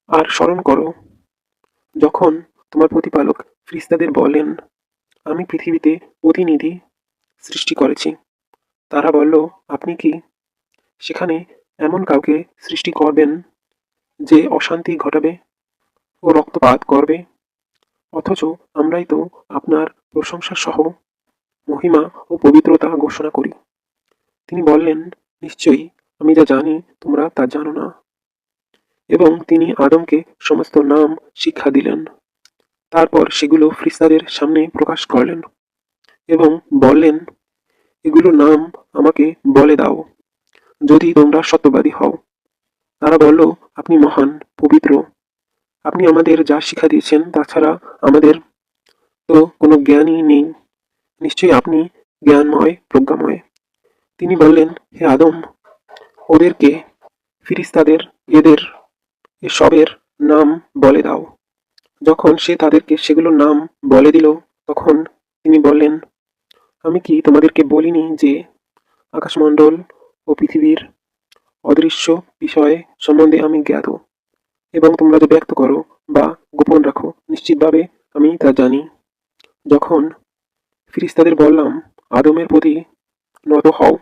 আর স্মরণ করো, যখন তোমার প্রতিপালক ফেরেশতাদের বললেন, আমি পৃথিবীতে প্রতিনিধি সৃষ্টি করেছি। তারা বলল, আপনি কি সেখানে এমন কাউকে সৃষ্টি করবেন যে অশান্তি ঘটাবে ও রক্তপাত করবে? অথচ আমরাই তো আপনার প্রশংসা সহ মহিমা ও পবিত্রতা ঘোষণা করি। তিনি বললেন, নিশ্চয়ই আমি যা জানি তোমরা তা জানো না। এবং তিনি আদমকে সমস্ত নাম শিক্ষা দিলেন। তারপর সেগুলো ফেরেশতাদের সামনে প্রকাশ করলেন এবং বললেন, এগুলোর নাম আমাকে বলে দাও, যদি তোমরা সত্যবাদী হও। তারা বলল, আপনি মহান, পবিত্র। আপনি আমাদের যা শিক্ষা দিয়েছেন তাছাড়া আমাদের তো কোনো জ্ঞানই নেই। নিশ্চয়ই আপনি জ্ঞানময়, প্রজ্ঞাময়। তিনি বললেন, হে আদম, ওদেরকে, ফেরেশতাদের, এদের এসবের নাম বলে দাও। যখন সে তাদেরকে সেগুলোর নাম বলে দিল, তখন তিনি বললেন, আমি কি তোমাদেরকে বলিনি যে আকাশমণ্ডল ও পৃথিবীর অদৃশ্য বিষয় সম্বন্ধে আমি জ্ঞাত, এবং তোমরা যা ব্যক্ত করো বা গোপন রাখো নিশ্চিতভাবে আমি তা জানি। যখন ফেরেশতাদের বললাম, আদমের প্রতি নত হও,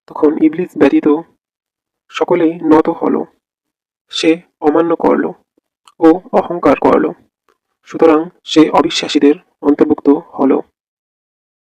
তখন ইবলীস ব্যতীত সকলেই নত হলো। সে অমান্য করল ও অহংকার করল, সুতরাং সে অবিশ্বাসীদের অন্তর্ভুক্ত হলো।